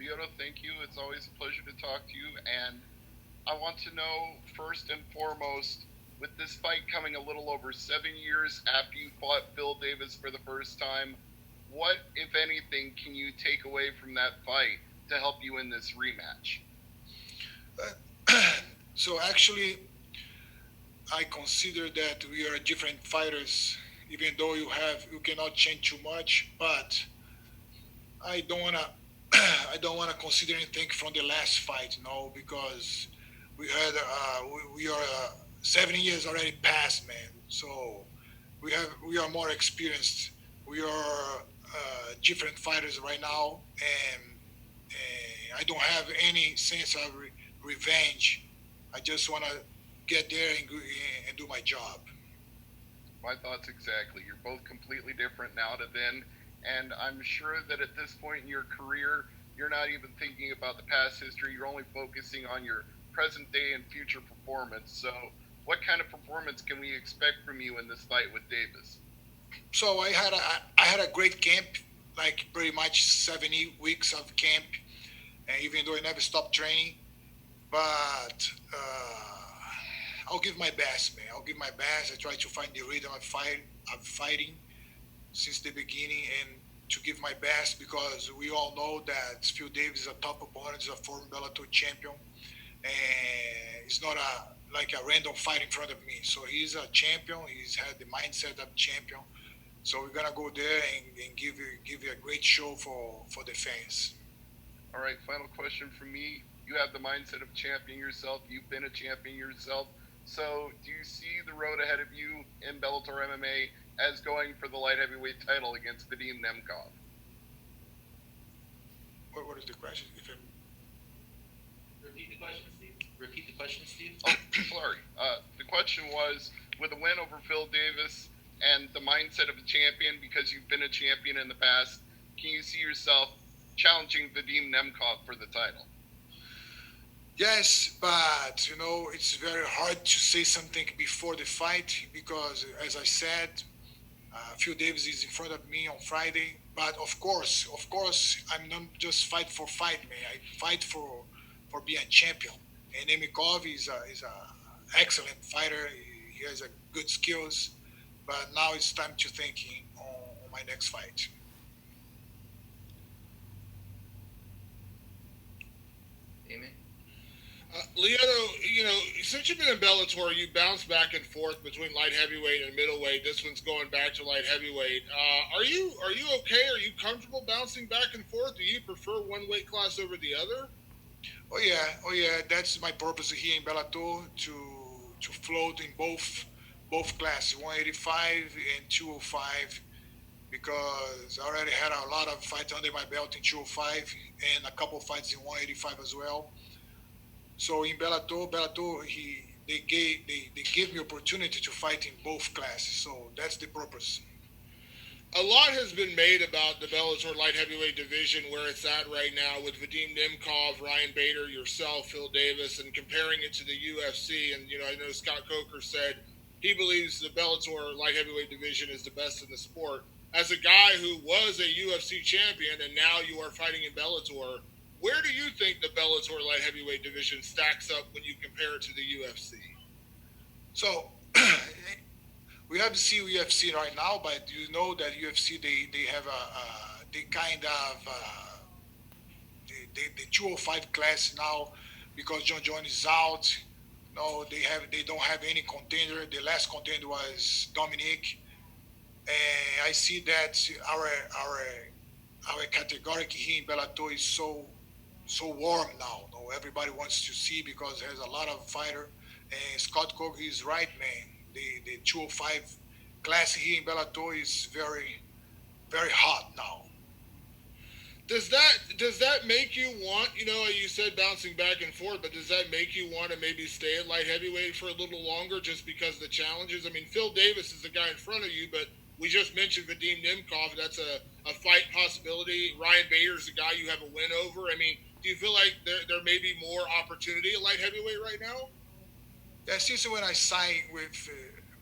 Lyoto, thank you. It's always a pleasure to talk to you. And I want to know, first and foremost, with this fight coming a little over 7 years after you fought Phil Davis for the first time, what, if anything, can you take away from that fight to help you in this rematch? So actually, I consider that we are different fighters, even though you cannot change too much. But I don't wanna I don't wanna consider anything from the last fight, because we are 7 years already past, man. So we are more experienced. We are different fighters right now, and I don't have any sense of revenge. I just wanna get there and do my job. My thoughts exactly. You're both completely different now to then, and I'm sure that at this point in your career, you're not even thinking about the past history. You're only focusing on your present day and future performance. So, what kind of performance can we expect from you in this fight with Davis? So I had a great camp, like pretty much 70 weeks of camp, and even though I never stopped training, but I'll give my best, man. I'll give my best. I try to find the rhythm of fighting since the beginning, and to give my best because we all know that Phil Davis is a top opponent, is a former Bellator champion, and it's not like a random fight in front of me. So he's a champion. He's had the mindset of champion. So we're gonna go there and give you a great show for the fans. All right, final question from me. You have the mindset of champion yourself. You've been a champion yourself. So, do you see the road ahead of you in Bellator MMA as going for the light heavyweight title against Vadim Nemkov? What is the question? If I'm, Repeat the question, Steve. Repeat the question, Steve. Oh, sorry. The question was, with a win over Phil Davis and the mindset of a champion, because you've been a champion in the past, can you see yourself challenging Vadim Nemkov for the title? yes, but it's very hard to say something before the fight because, as I said, Phil Davis is in front of me on Friday. But of course, I'm not just fight for fight, man. I fight for being champion. And Nemikov is a excellent fighter. He has a good skills. But now it's time to thinking on my next fight. Amen. Lyoto, since you've been in Bellator, you bounce back and forth between light heavyweight and middleweight. This one's going back to light heavyweight. Are you okay? Are you comfortable bouncing back and forth? Do you prefer one weight class over the other? Oh yeah. That's my purpose here in Bellator to float in both classes, 185 and 205, because I already had a lot of fights under my belt in 205 and a couple fights in 185 as well. So in Bellator, they gave me opportunity to fight in both classes. So that's the purpose. A lot has been made about the Bellator light heavyweight division where it's at right now with Vadim Nemkov, Ryan Bader, yourself, Phil Davis, and comparing it to the UFC. And I know Scott Coker said he believes the Bellator light heavyweight division is the best in the sport. As a guy who was a UFC champion and now you are fighting in Bellator, where do you think the Bellator light heavyweight division stacks up when you compare it to the UFC? So we have to see UFC right now, but you know that UFC they have they kind of the 205 class now because John Jones is out. No, they don't have any contender. The last contender was Dominic, and I see that our our our category here in Bellator is so warm now. No, everybody wants to see because there's a lot of fighter. And Scott Coker is right, man. The 205 class here in Bellator is very hot now. Does that make you want, you said bouncing back and forth, but does that make you want to maybe stay at light heavyweight for a little longer just because of the challenges? I mean, Phil Davis is the guy in front of you, but we just mentioned Vadim Nemkov. That's a fight possibility. Ryan Bader's the guy you have a win over. I mean, do you feel like there may be more opportunity at light heavyweight right now? That's since when I signed with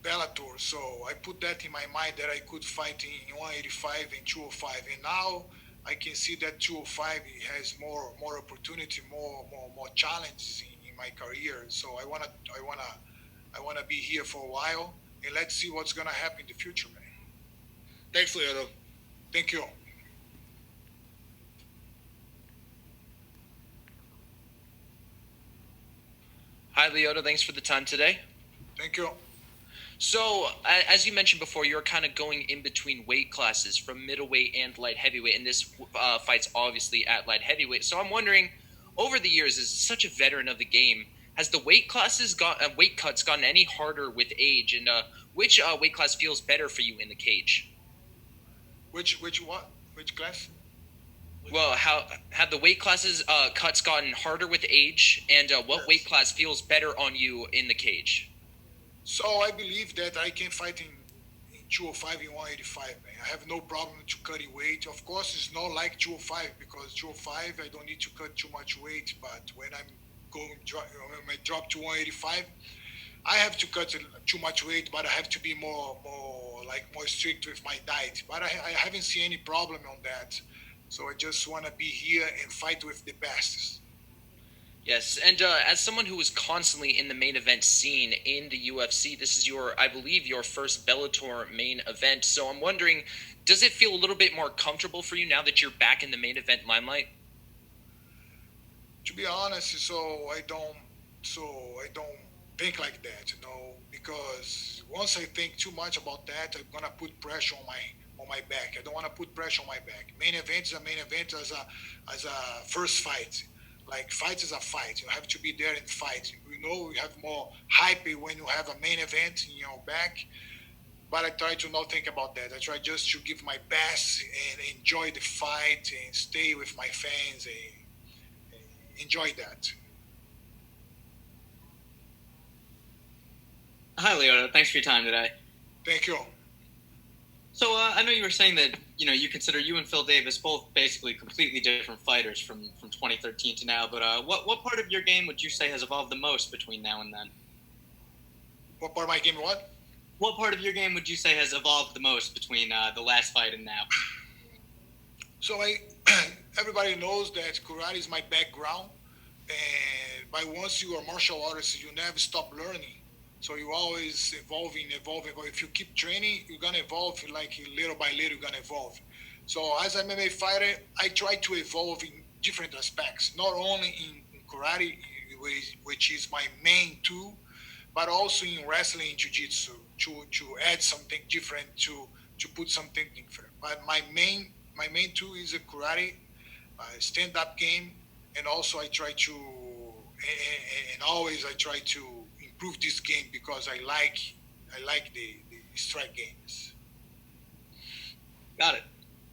Bellator, so I put that in my mind that I could fight in 185 and 205, and now I can see that 205 has more opportunity, more challenges in my career. So I wanna be here for a while, and let's see what's gonna happen in the future, man. Thanks, Lyoto. Thank you. Hi, Lyoto. Thanks for the time today. Thank you. So, as you mentioned before, you're kind of going in between weight classes from middleweight and light heavyweight, and this fight's obviously at light heavyweight. So, I'm wondering, over the years, as such a veteran of the game, has the weight cuts gotten any harder with age, and which weight class feels better for you in the cage? Which what? Which class? Well, how have the weight classes cuts gotten harder with age, and what Yes. weight class feels better on you in the cage? So I believe that I can fight in 205 and 185, man. I have no problem to cutting weight. Of course, it's not like 205 because 205 I don't need to cut too much weight. But when I'm when I drop to 185, I have to cut too much weight. But I have to be more strict with my diet. But I haven't seen any problem on that. So I just want to be here and fight with the best. Yes, and as someone who was constantly in the main event scene in the UFC, this is I believe, your first Bellator main event. So I'm wondering, does it feel a little bit more comfortable for you now that you're back in the main event limelight? To be honest, so I don't think like that, because once I think too much about that, I'm gonna put pressure on my back. I don't want to put pressure on my back. Main event is a main event as a first fight. Like fight is a fight. You have to be there and fight. You have more hype when you have a main event in your back. But I try to not think about that. I try just to give my best and enjoy the fight and stay with my fans and enjoy that. Hi, Lyoto. Thanks for your time today. Thank you. So I know you were saying that you consider you and Phil Davis both basically completely different fighters from 2013 to now. But what part of your game would you say has evolved the most between now and then? What part of my game? What? What part of your game would you say has evolved the most between the last fight and now? So everybody knows that karate is my background, and by once you are martial artist, you never stop learning. So you always evolving. If you keep training, you're gonna evolve. Like little by little, you're gonna evolve. So as an MMA fighter, I try to evolve in different aspects, not only in karate, which is my main tool, but also in wrestling and jiu-jitsu to add something different to put something different. But my main tool is a karate, stand-up game, and also and always I try to improve this game because I like the strike games. Got it.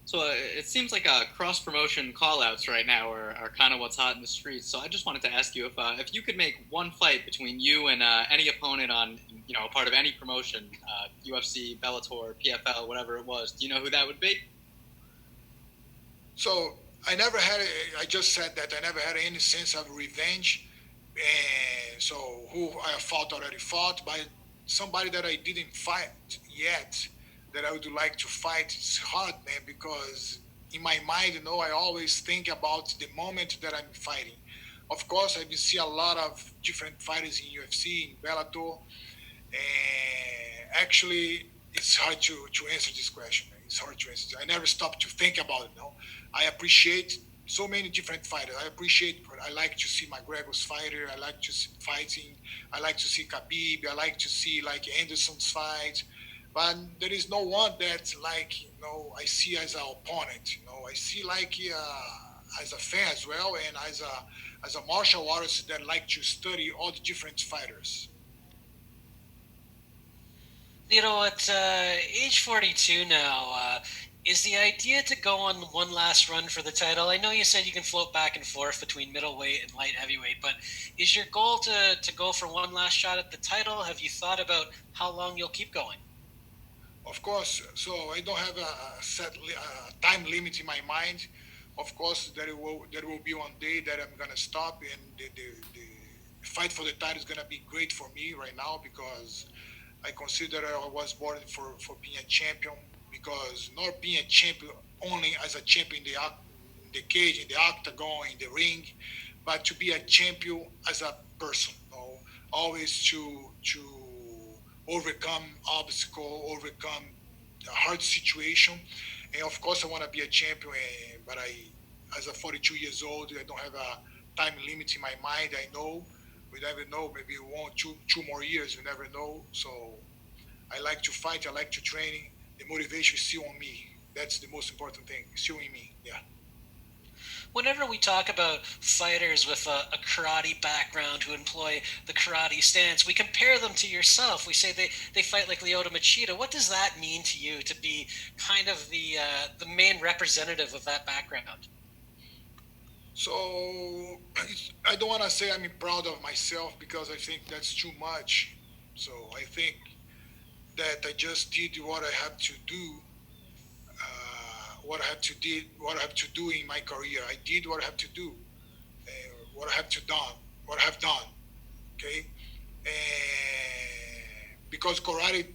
So it seems like cross promotion callouts right now are kind of what's hot in the streets. So I just wanted to ask you if you could make one fight between you and any opponent on a part of any promotion, UFC, Bellator, PFL, whatever it was. Do you know who that would be? So I just said that I never had any sense of revenge, and so who I fought already fought, but somebody that I didn't fight yet that I would like to fight. It's hard, man, because in my mind, I always think about the moment that I'm fighting. Of course, I see a lot of different fighters in UFC, in Bellator, and actually, it's hard to answer this question, man. It's hard to answer. I never stop to think about it. I appreciate so many different fighters. I like to see McGregor's fighter. I like to see fighting. I like to see Khabib. I like to see like Anderson's fight. But there is no one that I see as an opponent. I see as a fan as well, and as a martial artist that like to study all the different fighters. At age 42 now, is the idea to go on one last run for the title? I know you said you can float back and forth between middleweight and light heavyweight, but is your goal to go for one last shot at the title? Have you thought about how long you'll keep going? Of course, so I don't have a set time limit in my mind. Of course, there will be one day that I'm gonna stop, and the fight for the title is gonna be great for me right now because I consider I was born for being a champion. Because not being a champion only as a champion in the cage, in the octagon, in the ring, but to be a champion as a person. You know, always to overcome obstacle, overcome a hard situation, and of course I want to be a champion. But as a 42 years old, I don't have a time limit in my mind. I know we never know. Maybe one, two more years. We never know. So I like to fight. I like to train. The motivation is still on me. That's the most important thing. Still in me. Yeah. Whenever we talk about fighters with a karate background who employ the karate stance, we compare them to yourself. We say they fight like Lyoto Machida. What does that mean to you to be kind of the main representative of that background? So I don't want to say I'm proud of myself because I think that's too much. So I think that I just did what I have to do, what I have to do in my career. I did what I have to do, what I have done. Okay, and because karate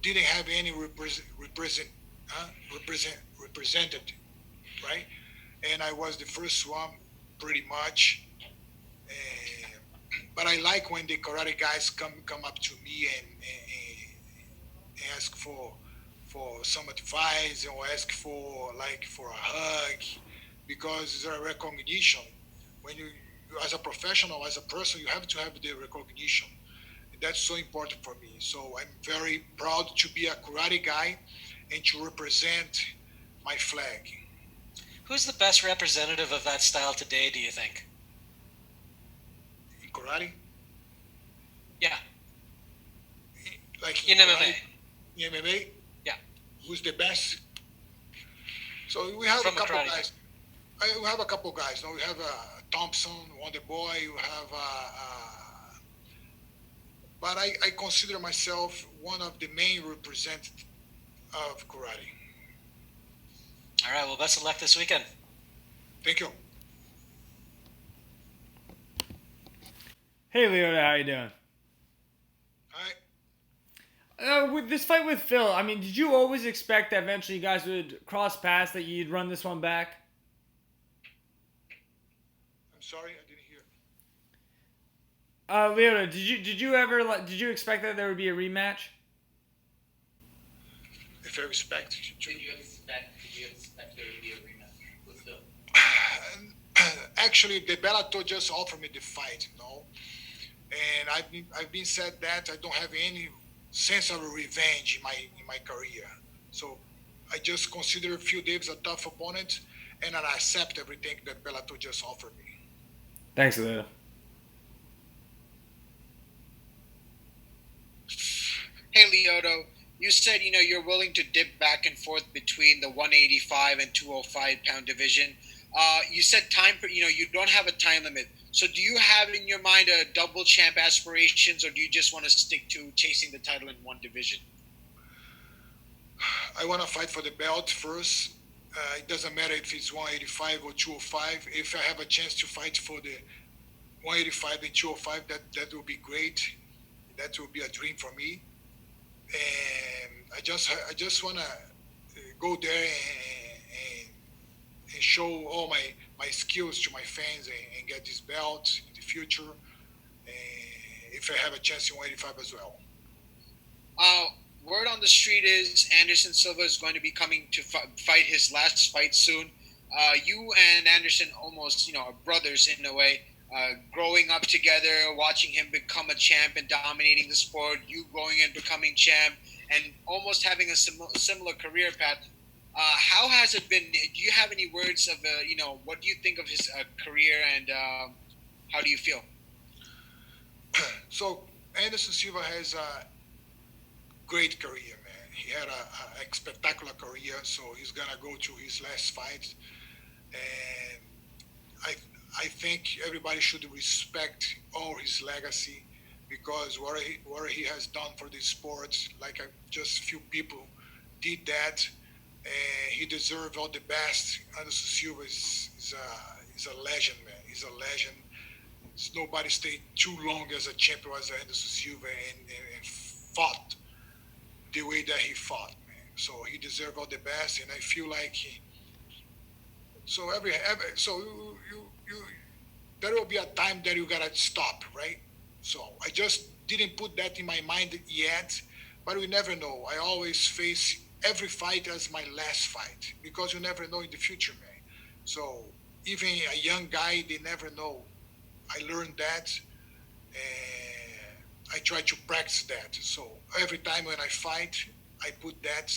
didn't have any represented, right? And I was the first one, pretty much. Uh, but I like when the karate guys come up to me and ask for some advice or ask for a hug because it's a recognition. When you as a professional, as a person, you have to have the recognition. And that's so important for me. So I'm very proud to be a karate guy and to represent my flag. Who's the best representative of that style today, do you think? In karate, Yeah, like in MMA. karate, in MMA, Yeah, who's the best? So we have from a couple karate. guys. We have a couple guys. No, we have Thompson, Wonder Boy. You have, but I consider myself one of the main representatives of karate. All right, well, best of luck this weekend. Thank you. Hey, Lyoto, how you doing? All right. With this fight with Phil, I mean, did you always expect that eventually you guys would cross paths, that you'd run this one back? I'm sorry, I didn't hear. Lyoto, did you expect that there would be a rematch? If I respect you. Did you expect there to be a rematch with Phil? Actually, the Bellator just offered me the fight, and I've been said that I don't have any sense of revenge in my career. So I just consider Phil Davis a tough opponent, and I accept everything that Bellator just offered me. Thanks, Lyoto. Hey, Lyoto, you said you're willing to dip back and forth between the 185 and 205 pound division. You said you don't have a time limit. So do you have in your mind a double champ aspirations, or do you just want to stick to chasing the title in one division? I want to fight for the belt first. It doesn't matter if it's 185 or 205. If I have a chance to fight for the 185 and 205, that will be great. That will be a dream for me. And I just want to go there and show all my skills to my fans and get this belt in the future. And if I have a chance in 185 as well. Word on the street is Anderson Silva is going to be coming to fight his last fight soon. You and Anderson almost, are brothers in a way. Growing up together, watching him become a champ and dominating the sport, you growing and becoming champ, and almost having a similar career path. How has it been? Do you have any words of, what do you think of his career, and how do you feel? So Anderson Silva has a great career, man. He had a spectacular career, so he's gonna go to his last fight, and I think everybody should respect all his legacy because what he has done for the sport, like just few people did that, and he deserves all the best. Anderson Silva is a legend, man. He's a legend. Nobody stayed too long as a champion as Anderson Silva and fought the way that he fought, man. So he deserves all the best, and I feel like So so you there will be a time that you gotta stop, right? So I just didn't put that in my mind yet, but we never know. I always face every fight as my last fight because you never know in the future, man. So even a young guy, they never know. I learned that, and I try to practice that. So every time when I fight, I put that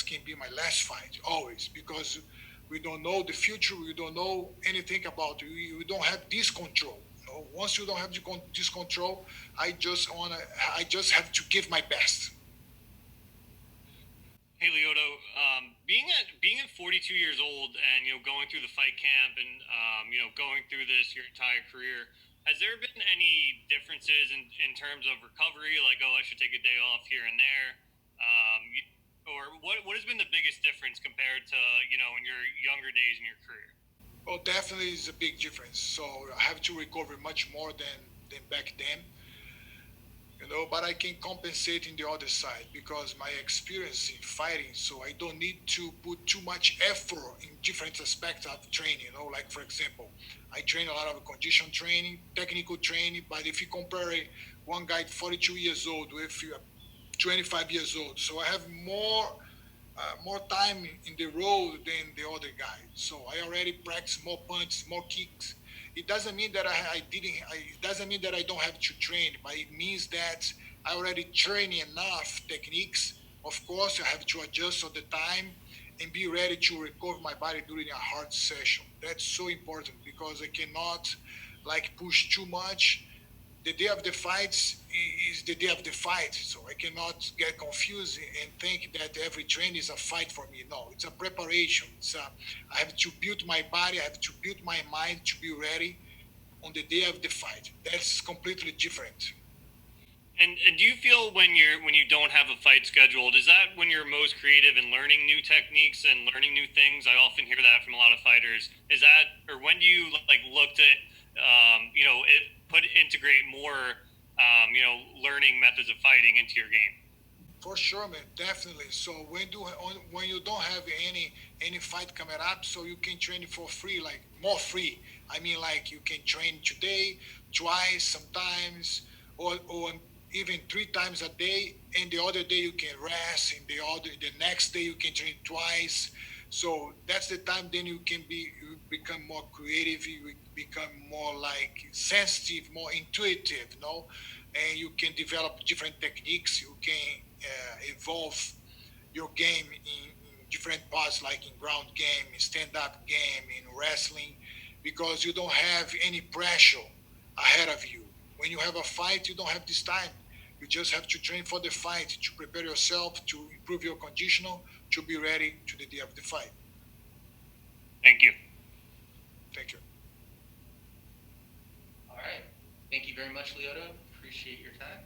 can be my last fight always because we don't know the future. We don't know anything about it. We don't have this control. Once you don't have this control, I just have to give my best. Hey Lyoto, being at 42 years old and going through the fight camp and going through this your entire career, has there been any differences in terms of recovery? Like, oh, I should take a day off here and there, or what has been the biggest difference compared to in your younger days in your career? Well, definitely is a big difference. So I have to recover much more than back then. But I can compensate in the other side because my experience in fighting, so I don't need to put too much effort in different aspects of training. Like for example, I train a lot of condition training, technical training, but if you compare one guy 42 years old with 25 years old, so I have more time in the road than the other guy. So I already practice more punches, more kicks. It doesn't mean that I didn't. It doesn't mean that I don't have to train, but it means that I already train enough techniques. Of course, I have to adjust all the time and be ready to recover my body during a hard session. That's so important because I cannot like push too much. The day of the fights is the day of the fight. So I cannot get confused and think that every train is a fight for me. No, it's a preparation. I have to build my body. I have to build my mind to be ready on the day of the fight. That's completely different. And do you feel when you don't have a fight scheduled, is that when you're most creative in learning new techniques and learning new things? I often hear that from a lot of fighters. Is that, or when do you like look to integrate more learning methods of fighting into your game? For sure, man, definitely. So when you don't have any fight coming up, so you can train for free, like more free. I mean, like you can train today, twice, sometimes, or even 3 times a day, and the other day you can rest, and the next day you can train twice. So that's the time then you become more creative, you become more like sensitive, more intuitive, and you can develop different techniques. You can evolve your game in different parts, like in ground game, in stand-up game, in wrestling, because you don't have any pressure ahead of you. When you have a fight, you don't have this time. You just have to train for the fight, to prepare yourself, to improve your conditional, to be ready to the day of the fight. Thank you. Thank you. All right. Thank you very much, Lyoto. Appreciate your time.